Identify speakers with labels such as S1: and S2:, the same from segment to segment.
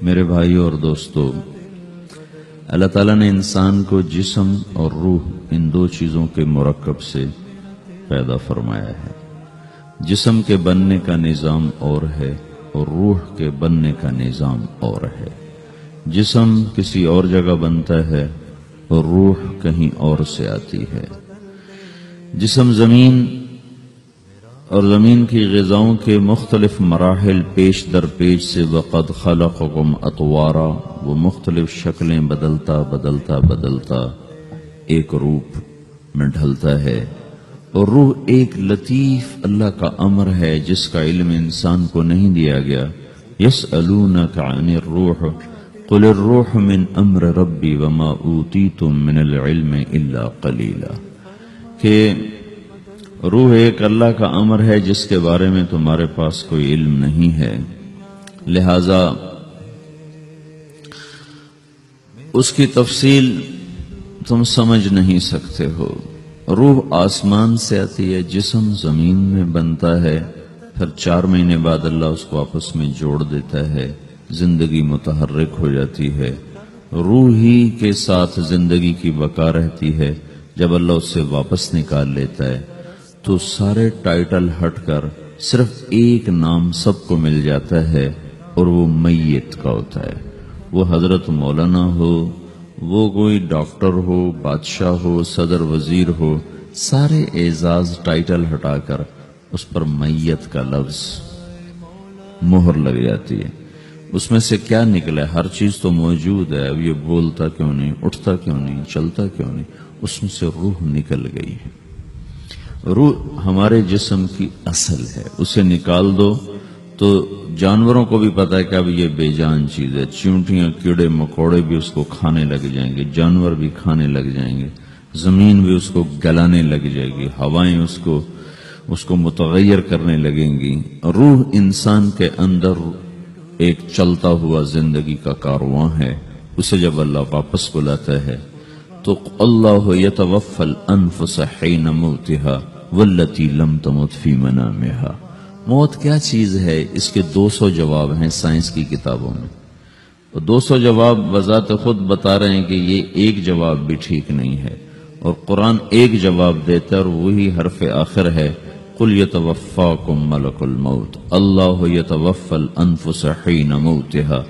S1: میرے بھائیوں اور دوستو، اللہ تعالیٰ نے انسان کو جسم اور روح ان دو چیزوں کے مرکب سے پیدا فرمایا ہے۔ جسم کے بننے کا نظام اور ہے اور روح کے بننے کا نظام اور ہے۔ جسم کسی اور جگہ بنتا ہے اور روح کہیں اور سے آتی ہے۔ جسم زمین اور زمین کی غذاؤں کے مختلف مراحل پیش در پیش سے وقد خلقکم اطوارا، وہ مختلف شکلیں بدلتا بدلتا ایک روپ میں ڈھلتا ہے، اور روح ایک لطیف اللہ کا امر ہے جس کا علم انسان کو نہیں دیا گیا۔ یسألونک عن الروح قل الروح من امر ربی وما اوتیتم من العلم الا قلیلا، کہ روح ایک اللہ کا امر ہے جس کے بارے میں تمہارے پاس کوئی علم نہیں ہے، لہذا اس کی تفصیل تم سمجھ نہیں سکتے ہو۔ روح آسمان سے آتی ہے، جسم زمین میں بنتا ہے، پھر 4 مہینے بعد اللہ اس کو آپس میں جوڑ دیتا ہے، زندگی متحرک ہو جاتی ہے۔ روح ہی کے ساتھ زندگی کی بقا رہتی ہے۔ جب اللہ اس سے واپس نکال لیتا ہے تو سارے ٹائٹل ہٹ کر صرف ایک نام سب کو مل جاتا ہے، اور وہ میت کا ہوتا ہے۔ وہ حضرت مولانا ہو، وہ کوئی ڈاکٹر ہو، بادشاہ ہو، صدر وزیر ہو، سارے اعزاز ٹائٹل ہٹا کر اس پر میت کا لفظ مہر لگ جاتی ہے۔ اس میں سے کیا نکلا ہے؟ ہر چیز تو موجود ہے، اب یہ بولتا کیوں نہیں، اٹھتا کیوں نہیں، چلتا کیوں نہیں؟ اس میں سے روح نکل گئی ہے۔ روح ہمارے جسم کی اصل ہے، اسے نکال دو تو جانوروں کو بھی پتا ہے کہ اب یہ بے جان چیز ہے، چیونٹیاں کیڑے مکوڑے بھی اس کو کھانے لگ جائیں گے، جانور بھی کھانے لگ جائیں گے، زمین بھی اس کو گلانے لگ جائے گی، ہوائیں اس کو متغیر کرنے لگیں گی۔ روح انسان کے اندر ایک چلتا ہوا زندگی کا کارواں ہے، اسے جب اللہ واپس بلاتا ہے تو اللہ یتوفی الانفس حین موتها والتی لم تمت فی منامها۔ موت کیا چیز ہے؟ اس کے 200 جواب ہیں سائنس کی کتابوں میں، اور 200 جواب بذات خود بتا رہے ہیں کہ یہ ایک جواب بھی ٹھیک نہیں ہے، اور قرآن ایک جواب دیتا ہے اور وہی حرف آخر ہے، قل یتوفاکم ملک الموت اللہ یتوفی الانفس حین موتها۔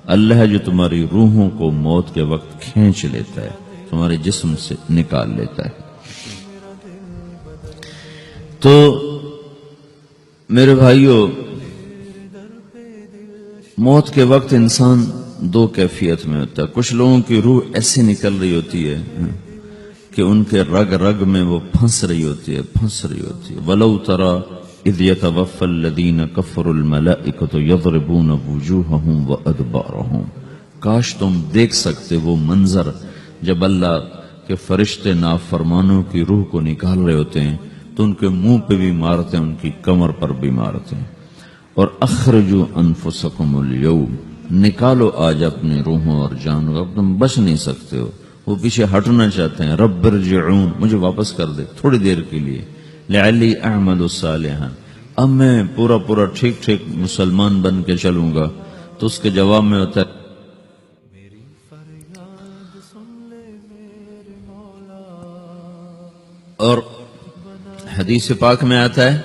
S1: اللہ ہے جو تمہاری روحوں کو موت کے وقت کھینچ لیتا ہے، تمہارے جسم سے نکال لیتا ہے۔ تو میرے بھائیوں، موت کے وقت انسان 2 کیفیت میں ہوتا ہے۔ کچھ لوگوں کی روح ایسے نکل رہی ہوتی ہے کہ ان کے رگ رگ میں وہ پھنس رہی ہوتی ہے۔ وَلَوْ تَرَى اِذْ يَتَوَفَّى الَّذِينَ كَفَرُوا الْمَلَائِكَةُ يَضْرِبُونَ وُجُوهَهُمْ وَأَدْبَارَهُمْ۔ کاش تم دیکھ سکتے وہ منظر جب اللہ کے فرشتے نافرمانوں کی روح کو نکال رہے ہوتے ہیں تو ان کے منہ پہ بھی مارتے ہیں، ان کی کمر پر بھی مارتے ہیں۔ اور اخرجوا انفسکم اليوم، نکالو آج اپنی روحوں اور جانوں، اب تم بچ نہیں سکتے ہو۔ وہ پیچھے ہٹنا چاہتے ہیں، رب ارجعون، مجھے واپس کر دے تھوڑی دیر کے لیے، لعلی اعمل صالحا، اب میں پورا ٹھیک مسلمان بن کے چلوں گا۔ تو اس کے جواب میں ہوتا ہے اور حدیث پاک میں آتا ہے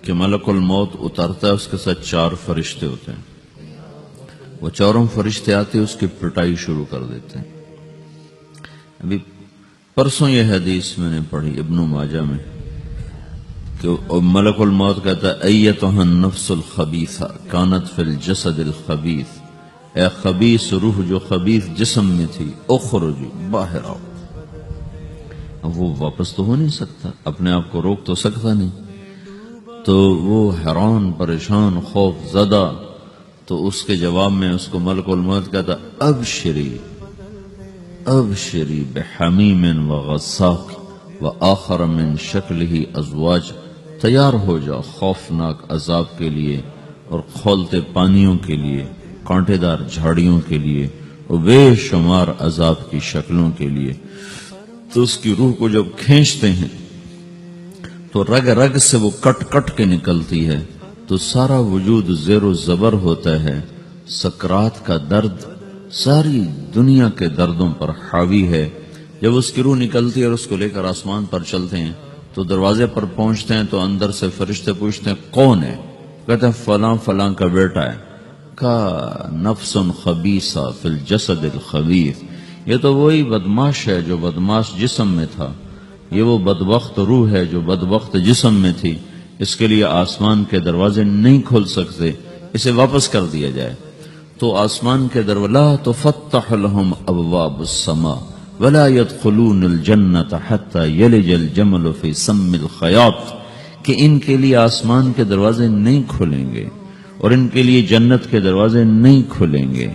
S1: کہ ملک الموت اترتا ہے، اس کے ساتھ 4 فرشتے ہوتے ہیں، وہ 4 فرشتے آتے اس کی پٹائی شروع کر دیتے ہیں۔ ابھی پرسوں یہ حدیث میں نے پڑھی ابن ماجہ میں کہ ملک الموت کہتا ہے ایتها النفس الخبیثہ کانت فی الجسد الخبیث، اے خبیث روح جو خبیث جسم میں تھی، اخرج باہر آؤ۔ اب وہ واپس تو ہو نہیں سکتا، اپنے آپ کو روک تو سکتا نہیں، تو وہ حیران پریشان خوف زدہ، تو اس کے جواب میں اس کو ملک الموت کہتا ابشری بحمیم وغساق وآخر من شکلہ ازواج، تیار ہو جا خوفناک عذاب کے لیے اور کھولتے پانیوں کے لیے، کانٹے دار جھاڑیوں کے لیے اور بے شمار عذاب کی شکلوں کے لیے۔ تو اس کی روح کو جب کھینچتے ہیں تو رگ رگ سے وہ کٹ کٹ کے نکلتی ہے، تو سارا وجود زیر و زبر ہوتا ہے، سکرات کا درد ساری دنیا کے دردوں پر حاوی ہے۔ جب اس کی روح نکلتی ہے اور اس کو لے کر آسمان پر چلتے ہیں تو دروازے پر پہنچتے ہیں تو اندر سے فرشتے پوچھتے ہیں کون ہے؟ کہتے ہیں فلاں فلاں کا بیٹا ہے۔ کا نفس خبیثہ فی الجسد الخبیث، یہ تو وہی بدماش ہے جو بدماش جسم میں تھا، یہ وہ بدبخت روح ہے جو بدبخت جسم میں تھی، اس کے لیے آسمان کے دروازے نہیں کھل سکتے، اسے واپس کر دیا جائے۔ تو آسمان کے دروازے لا تفتح لهم ابواب السماء ولا يدخلون الجنة حتى يلج الجمل في سم الخياط، کہ ان کے لیے آسمان کے دروازے نہیں کھلیں گے اور ان کے لیے جنت کے دروازے نہیں کھلیں گے،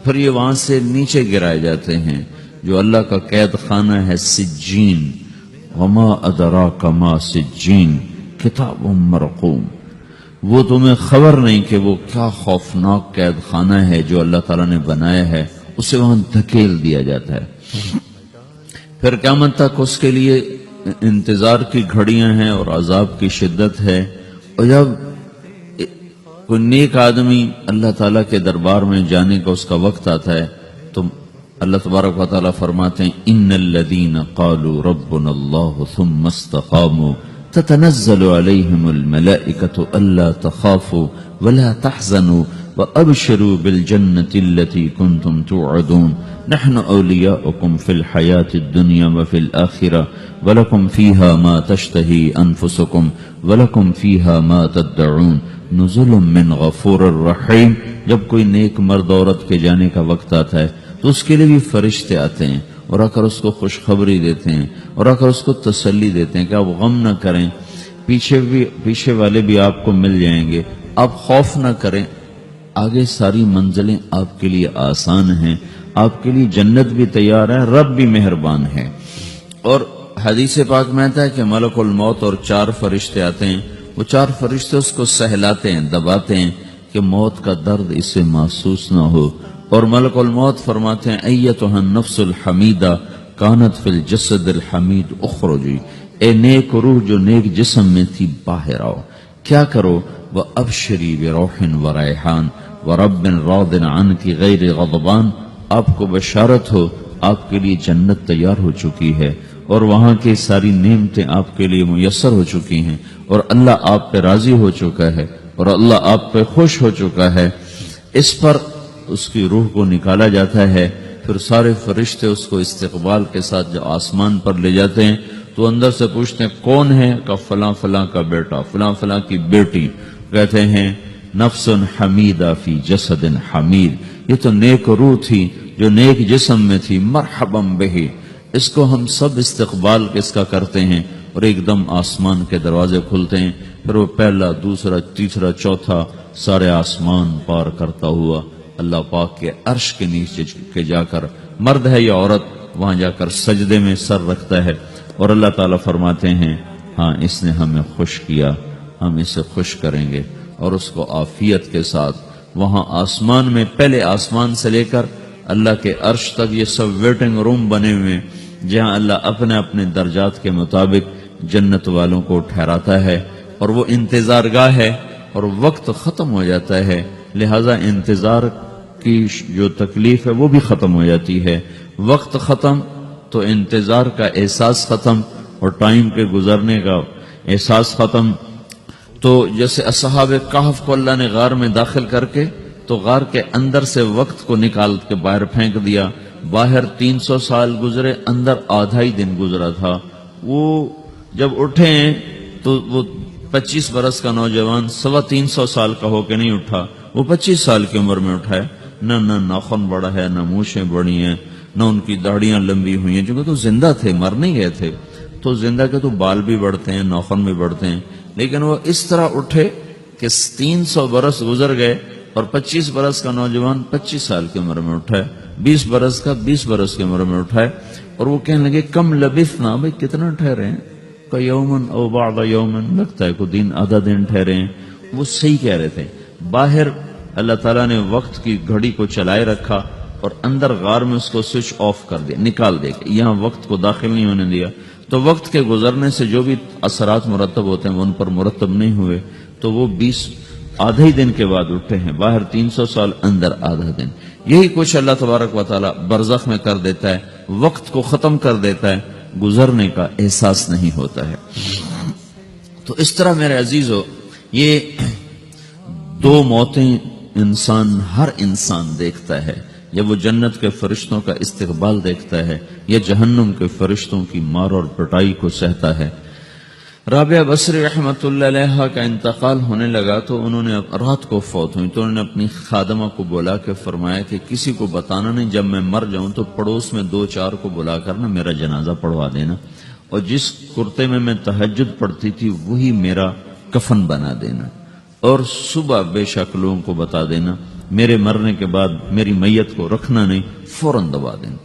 S1: پھر یہ وہاں سے نیچے گرائے جاتے ہیں جو اللہ کا قید خانہ ہے سجین۔ وما ادراک ما سجین کتاب مرقوم، وہ تمہیں خبر نہیں کہ وہ کیا خوفناک قید خانہ ہے جو اللہ تعالیٰ نے بنایا ہے، اسے وہاں دھکیل دیا جاتا ہے۔ پھر قیامت تک اس کے لیے انتظار کی گھڑیاں ہیں اور عذاب کی شدت ہے۔ اور جب کوئی نیک آدمی اللہ تعالیٰ کے دربار میں جانے کا اس کا وقت آتا ہے تو اللہ تبارک و تعالیٰ فرماتے ہیں ان الذین قالوا ربنا اللہ ثم استقاموا تتنزل علیہم الملائکۃ الا تخافوا ولا تحزنوا وابشروا بالجنة التي كنتم توعدون نحن اولیاؤکم فی الحیاة الدنیا وفی الآخرة ولکم فیہا ما تشتہی انفسکم ولکم فیہا ما تدعون نزل من غفور الرحیم۔ جب کوئی نیک مرد عورت کے جانے کا وقت آتا ہے تو اس کے لیے بھی فرشتے آتے ہیں اور آ کر اس کو خوشخبری دیتے ہیں اور آ کر اس کو تسلی دیتے ہیں کہ آپ غم نہ کریں، پیچھے والے بھی آپ کو مل جائیں گے، آپ خوف نہ کریں، آگے ساری منزلیں آپ کے لیے آسان ہیں، آپ کے لیے جنت بھی تیار ہے، رب بھی مہربان ہے۔ اور حدیث پاک میں آتا ہے کہ ملک الموت اور 4 فرشتے آتے ہیں، وہ 4 فرشتے اس کو سہلاتے ہیں، دباتے ہیں کہ موت کا درد اسے محسوس نہ ہو، اور ملک الموت فرماتے ہیں ایتھا النفس الحمیدہ کانت فی الجسد الحمید اخرجی، اے نیک روح جو نیک جسم میں تھی باہر آؤ، کیا کرو؟ وَأَبْشِرِي بِرَوْحٍ وَرَيْحَانٍ وَرَبٍّ رَاضٍ عَنْكِ غَيْرِ غَضْبَانٍ، آپ کو بشارت ہو آپ کے لیے جنت تیار ہو چکی ہے اور وہاں کی ساری نعمتیں آپ کے لیے میسر ہو چکی ہیں اور اللہ آپ پہ راضی ہو چکا ہے اور اللہ آپ پہ خوش ہو چکا ہے۔ اس پر اس کی روح کو نکالا جاتا ہے، پھر سارے فرشتے اس کو استقبال کے ساتھ جو آسمان پر لے جاتے ہیں تو اندر سے پوچھتے ہیں کون ہے؟ کہ فلاں فلاں کا بیٹا، فلاں فلاں کی بیٹی۔ کہتے ہیں نفس حمیدہ فی جسد حمید، یہ تو نیک روح تھی جو نیک جسم میں تھی، مرحبا بہی، اس کو ہم سب استقبال کس کا کرتے ہیں، اور ایک دم آسمان کے دروازے کھلتے ہیں، پھر وہ پہلا دوسرا تیسرا چوتھا سارے آسمان پار کرتا ہوا اللہ پاک کے عرش کے نیچے کے جا کر، مرد ہے یا عورت، وہاں جا کر سجدے میں سر رکھتا ہے اور اللہ تعالیٰ فرماتے ہیں ہاں اس نے ہمیں خوش کیا، ہم اسے خوش کریں گے، اور اس کو عافیت کے ساتھ وہاں آسمان میں، پہلے آسمان سے لے کر اللہ کے عرش تک یہ سب ویٹنگ روم بنے ہوئے جہاں اللہ اپنے اپنے درجات کے مطابق جنت والوں کو ٹھہراتا ہے، اور وہ انتظار گاہ ہے اور وقت ختم ہو جاتا ہے، لہذا انتظار کی جو تکلیف ہے وہ بھی ختم ہو جاتی ہے۔ وقت ختم تو انتظار کا احساس ختم اور ٹائم کے گزرنے کا احساس ختم۔ تو جیسے اصحاب کہف کو اللہ نے غار میں داخل کر کے تو غار کے اندر سے وقت کو نکال کے باہر پھینک دیا، باہر 300 سال گزرے، اندر آدھا ہی دن گزرا تھا۔ وہ جب اٹھے ہیں تو وہ 25 برس کا نوجوان 325 سال کا ہو کے نہیں اٹھا، وہ 25 سال کی عمر میں اٹھا ہے، نہ ناخن بڑا ہے، نہ مونچھیں بڑی ہیں، نہ ان کی داڑیاں لمبی ہوئی ہیں، چونکہ تو زندہ تھے، مر نہیں گئے تھے، تو زندہ کے تو بال بھی بڑھتے ہیں، ناخن بھی بڑھتے ہیں، لیکن وہ اس طرح اٹھے کہ 300 برس گزر گئے اور 25 برس کا نوجوان 25 سال کی عمر میں اٹھا ہے، 20 برس کا 20 برس کی عمر میں اٹھا ہے، اور وہ کہنے لگے کم لبثنا، بھئی کتنا ٹھہرے ہیں؟ کہ یومن او بعض یومن، لگتا ہے کوئی دن آدھا دن ٹھہرے ہیں۔ وہ صحیح کہہ رہے تھے، باہر اللہ تعالیٰ نے وقت کی گھڑی کو چلائے رکھا اور اندر غار میں اس کو سوئچ آف کر دیا، نکال دیا، یہاں وقت کو داخل نہیں ہونے دیا، تو وقت کے گزرنے سے جو بھی اثرات مرتب ہوتے ہیں وہ ان پر مرتب نہیں ہوئے، تو وہ آدھے ہی دن کے بعد اٹھے ہیں، باہر 300 سال، اندر آدھا دن. یہی کچھ اللہ تبارک و تعالی برزخ میں کر دیتا ہے، وقت کو ختم کر دیتا ہے، گزرنے کا احساس نہیں ہوتا ہے. تو اس طرح میرے عزیزو، یہ دو موتیں ہر انسان دیکھتا ہے. جب وہ جنت کے فرشتوں کا استقبال دیکھتا ہے یا جہنم کے فرشتوں کی مار اور پٹائی کو سہتا ہے. رابعہ بصری رحمت اللہ علیہ کا انتقال ہونے لگا تو انہوں نے رات کو فوت ہوئی تو انہوں نے اپنی خادمہ کو بلا کے فرمایا کہ کسی کو بتانا نہیں، جب میں مر جاؤں تو پڑوس میں 2-4 کو بلا کر نا میرا جنازہ پڑھوا دینا، اور جس کرتے میں تہجد پڑھتی تھی وہی میرا کفن بنا دینا، اور صبح بے شک لوگوں کو بتا دینا میرے مرنے کے بعد میری میت کو رکھنا نہیں، فوراً دبا دینا.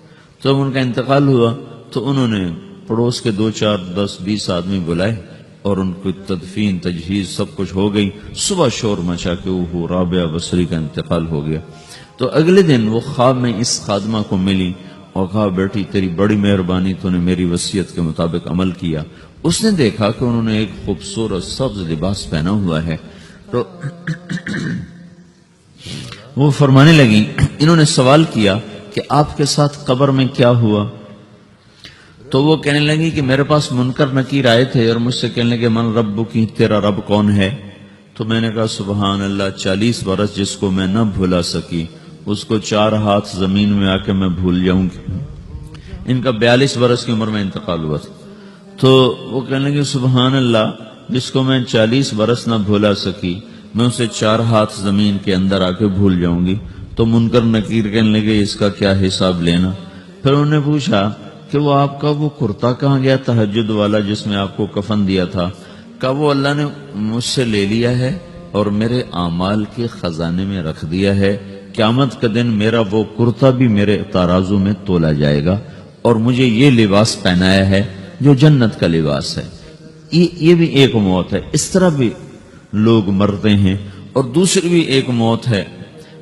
S1: جب ان کا انتقال ہوا تو انہوں نے پڑوس کے 2-4-10-20 آدمی بلائے اور ان کی تدفین تجہیز سب کچھ ہو گئی. صبح شور مچا کہ وہ رابعہ بصری کا انتقال ہو گیا. تو اگلے دن وہ خواب میں اس خادمہ کو ملی اور کہا بیٹی تیری بڑی مہربانی، تو نے میری وصیت کے مطابق عمل کیا. اس نے دیکھا کہ انہوں نے ایک خوبصورت سبز لباس پہنا ہوا ہے. تو وہ فرمانے لگی، انہوں نے سوال کیا کہ آپ کے ساتھ قبر میں کیا ہوا؟ تو وہ کہنے لگی کہ میرے پاس منکر نکیر آئے تھے اور مجھ سے کہنے لگے من رب کی، تیرا رب کون ہے؟ تو میں نے کہا سبحان اللہ، 40 برس جس کو میں نہ بھولا سکی اس کو 4 ہاتھ زمین میں آ کے میں بھول جاؤں گی. ان کا 42 برس کی عمر میں انتقال ہوا تھا. تو وہ کہنے لگے سبحان اللہ، جس کو میں 40 برس نہ بھولا سکی میں اسے 4 ہاتھ زمین کے اندر آ کے بھول جاؤں گی. تو منکر نکیر کہنے لگے اس کا کیا حساب لینا؟ پھر انہوں نے پوچھا کہ وہ آپ کا وہ کرتا کہاں گیا تہجد والا جس میں آپ کو کفن دیا تھا؟ کہا وہ اللہ نے مجھ سے لے لیا ہے اور میرے اعمال کے خزانے میں رکھ دیا ہے. قیامت کا دن میرا وہ کرتا بھی میرے ترازو میں تولا جائے گا اور مجھے یہ لباس پہنایا ہے جو جنت کا لباس ہے. یہ بھی ایک موت ہے. اس طرح بھی لوگ مرتے ہیں. اور دوسری بھی ایک موت ہے،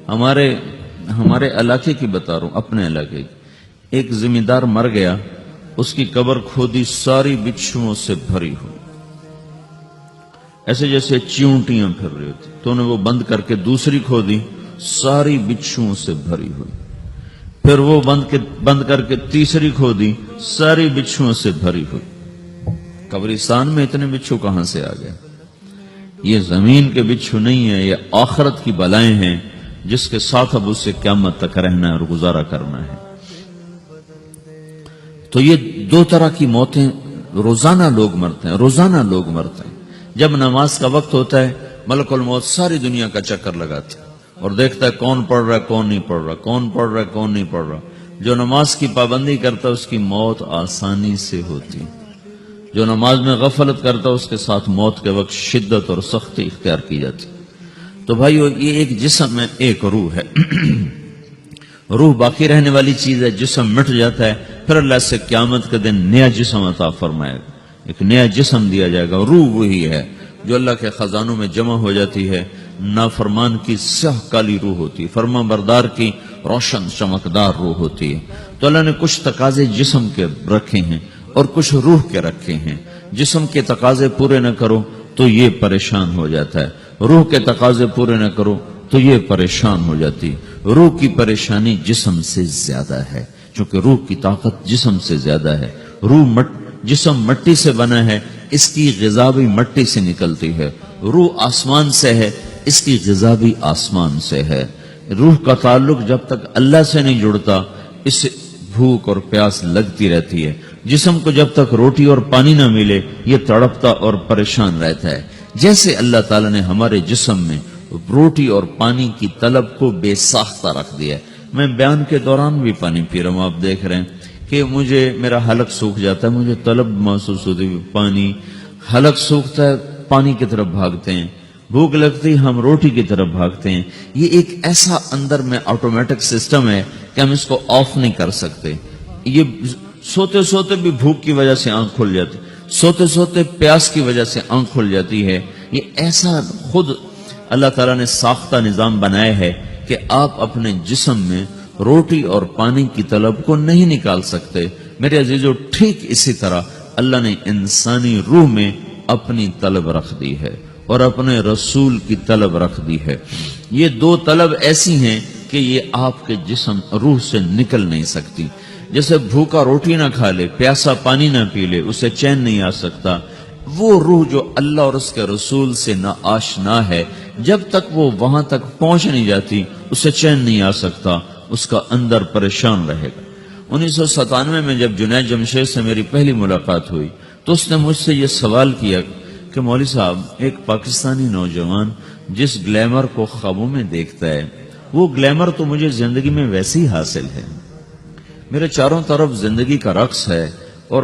S1: ہمارے علاقے کی بتا رہا ہوں، اپنے علاقے کی. ایک ذمہ دار مر گیا، اس کی قبر کھودی، ساری بچھوؤں سے بھری ہوئی، ایسے جیسے چیونٹیاں پھر رہی ہوتی. تو انہیں وہ بند کر کے دوسری کھودی، ساری بچھوؤں سے بھری ہوئی. پھر وہ بند کر کے تیسری کھودی، ساری بچھوؤں سے بھری ہوئی. قبرستان میں اتنے بچھو کہاں سے آ گئے؟ یہ زمین کے بچھو نہیں ہے، یہ آخرت کی بلائیں ہیں جس کے ساتھ اب اسے قیامت تک رہنا ہے اور گزارا کرنا ہے. تو یہ 2 طرح کی موتیں روزانہ لوگ مرتے ہیں، روزانہ لوگ مرتے ہیں. جب نماز کا وقت ہوتا ہے ملک الموت ساری دنیا کا چکر لگاتا ہے اور دیکھتا ہے کون پڑھ رہا ہے کون نہیں پڑھ رہا، کون پڑھ رہا ہے کون نہیں پڑھ رہا. جو نماز کی پابندی کرتا ہے اس کی موت آسانی سے ہوتی، جو نماز میں غفلت کرتا ہے اس کے ساتھ موت کے وقت شدت اور سختی اختیار کی جاتی. تو بھائیو، یہ ایک جسم ہے، ایک روح ہے. روح باقی رہنے والی چیز ہے، جسم مٹ جاتا ہے، پھر اللہ سے قیامت کے دن نیا جسم عطا فرمائے گا، ایک نیا جسم دیا جائے گا. روح وہی ہے جو اللہ کے خزانوں میں جمع ہو جاتی ہے. نافرمان کی سیاہ کالی روح ہوتی ہے، فرما بردار کی روشن چمکدار روح ہوتی ہے. تو اللہ نے کچھ تقاضے جسم کے رکھے ہیں اور کچھ روح کے رکھے ہیں. جسم کے تقاضے پورے نہ کرو تو یہ پریشان ہو جاتا ہے، روح کے تقاضے پورے نہ کرو تو یہ پریشان ہو جاتی. روح کی پریشانی جسم سے زیادہ ہے چونکہ روح کی طاقت جسم سے زیادہ ہے. جسم مٹی سے بنا ہے، اس کی غذا بھی مٹی سے نکلتی ہے. روح آسمان سے ہے، اس کی غذا بھی آسمان سے ہے. روح کا تعلق جب تک اللہ سے نہیں جڑتا اس سے بھوک اور پیاس لگتی رہتی ہے. جسم کو جب تک روٹی اور پانی نہ ملے یہ تڑپتا اور پریشان رہتا ہے. جیسے اللہ تعالیٰ نے ہمارے جسم میں روٹی اور پانی کی طلب کو بے ساختہ رکھ دیا ہے. میں بیان کے دوران بھی پانی پی رہا ہوں، آپ دیکھ رہے ہیں کہ میرا حلق سوکھ جاتا ہے، مجھے طلب محسوس ہوتی ہے پانی. حلق سوکھتا ہے پانی کی طرف بھاگتے ہیں، بھوک لگتی ہم روٹی کی طرف بھاگتے ہیں. یہ ایک ایسا اندر میں آٹومیٹک سسٹم ہے کہ ہم اس کو آف نہیں کر سکتے. یہ سوتے سوتے بھی بھوک کی وجہ سے آنکھ کھل جاتی، سوتے سوتے پیاس کی وجہ سے آنکھ کھل جاتی ہے. یہ ایسا خود اللہ تعالیٰ نے ساختہ نظام بنایا ہے کہ آپ اپنے جسم میں روٹی اور پانی کی طلب کو نہیں نکال سکتے. میرے عزیزو، ٹھیک اسی طرح اللہ نے انسانی روح میں اپنی طلب رکھ دی ہے. اور اپنے رسول کی طلب رکھ دی ہے. یہ دو طلب ایسی ہیں کہ یہ آپ کے جسم روح سے نکل نہیں سکتی. جیسے بھوکا روٹی نہ کھا لے، پیاسا پانی نہ پی لے، اسے چین نہیں آ سکتا. وہ روح جو اللہ اور اس کے رسول سے نہ آشنا ہے، جب تک وہ وہاں تک پہنچ نہیں جاتی اسے چین نہیں آ سکتا، اس کا اندر پریشان رہے گا. 1997 میں جب جنید جمشید سے میری پہلی ملاقات ہوئی تو اس نے مجھ سے یہ سوال کیا کہ مولوی صاحب، ایک پاکستانی نوجوان جس گلیمر کو خوابوں میں دیکھتا ہے، وہ گلیمر تو مجھے زندگی میں ویسے ہی حاصل ہے. میرے چاروں طرف زندگی کا رقص ہے اور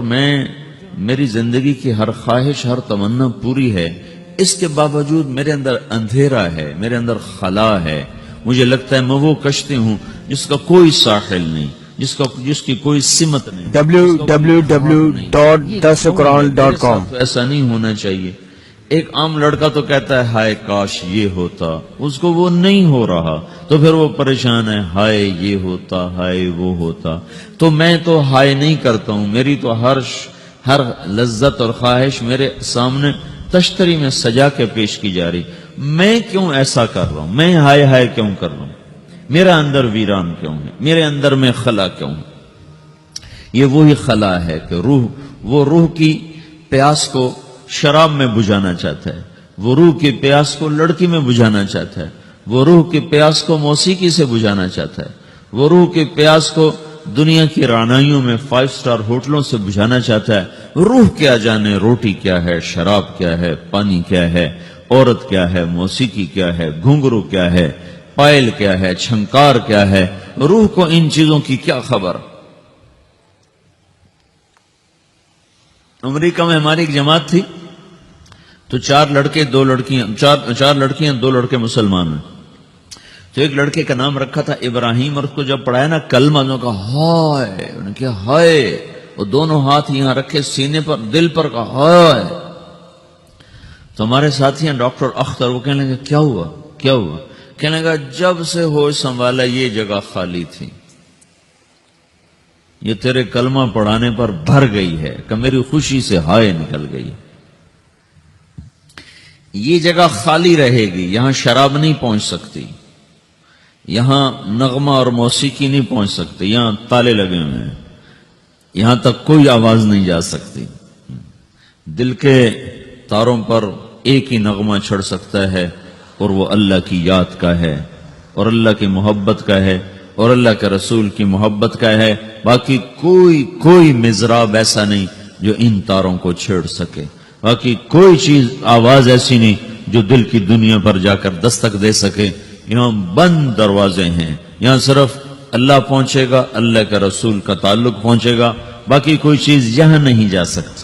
S1: میری زندگی کی ہر خواہش، ہر تمنا پوری ہے. اس کے باوجود میرے اندر اندھیرا ہے، میرے اندر خلا ہے. مجھے لگتا ہے میں وہ کشتی ہوں جس کا کوئی ساحل نہیں، جس کی کوئی سمت نہیں.
S2: www.dasquran.com.
S1: ایسا نہیں ہونا چاہیے. ایک عام لڑکا تو کہتا ہے ہائے کاش یہ ہوتا، اس کو وہ نہیں ہو رہا تو پھر وہ پریشان ہے، ہائے یہ ہوتا، ہائے وہ ہوتا. تو میں تو ہائے نہیں کرتا ہوں، میری تو ہر لذت اور خواہش میرے سامنے تشتری میں سجا کے پیش کی جا رہی. میں کیوں ایسا کر رہا ہوں؟ میں ہائے ہائے کیوں کر رہا ہوں؟ میرا اندر ویران کیوں ہے؟ میرے اندر میں خلا کیوں ہے؟ یہ وہی خلا ہے کہ وہ روح کی پیاس کو شراب میں بجھانا چاہتا ہے، وہ روح کی پیاس کو لڑکی میں بجھانا چاہتا ہے، وہ روح کی پیاس کو موسیقی سے بجھانا چاہتا ہے، وہ روح کی پیاس کو دنیا کی رعنائیوں میں 5 سٹار ہوٹلوں سے بجھانا چاہتا ہے. روح کیا جانے روٹی کیا ہے، شراب کیا ہے، پانی کیا ہے، عورت کیا ہے، موسیقی کیا ہے، گھنگرو کیا ہے، پائل کیا ہے، چھنکار کیا ہے. روح کو ان چیزوں کی کیا خبر؟ امریکہ میں ہماری ایک جماعت تھی تو 4 لڑکے 2 لڑکیاں، 4 لڑکیاں 2 لڑکے مسلمان ہیں. تو ایک لڑکے کا نام رکھا تھا ابراہیم، اور اس کو جب پڑھایا نا کلمہ، انہوں نے کہا ہائے، انہوں نے کہا ہائے، وہ دونوں ہاتھ یہاں رکھے سینے پر، دل پر، کہا ہائے. تو ہمارے ساتھی ہیں ڈاکٹر اختر، وہ کہنے لگے کیا ہوا کیا ہوا؟ کہنے لگا جب سے ہوش سنبھالا یہ جگہ خالی تھی، یہ تیرے کلمہ پڑھانے پر بھر گئی ہے کہ میری خوشی سے ہائے نکل گئی. یہ جگہ خالی رہے گی، یہاں شراب نہیں پہنچ سکتی، یہاں نغمہ اور موسیقی نہیں پہنچ سکتے، یہاں تالے لگے ہوئے ہیں، یہاں تک کوئی آواز نہیں جا سکتی. دل کے تاروں پر ایک ہی نغمہ چڑھ سکتا ہے اور وہ اللہ کی یاد کا ہے، اور اللہ کی محبت کا ہے، اور اللہ کے رسول کی محبت کا ہے. باقی کوئی مزراب ایسا نہیں جو ان تاروں کو چھیڑ سکے. باقی کوئی چیز، آواز ایسی نہیں جو دل کی دنیا پر جا کر دستک دے سکے. یہاں بند دروازے ہیں، یہاں صرف اللہ پہنچے گا، اللہ کے رسول کا تعلق پہنچے گا، باقی کوئی چیز یہاں نہیں جا سکتی.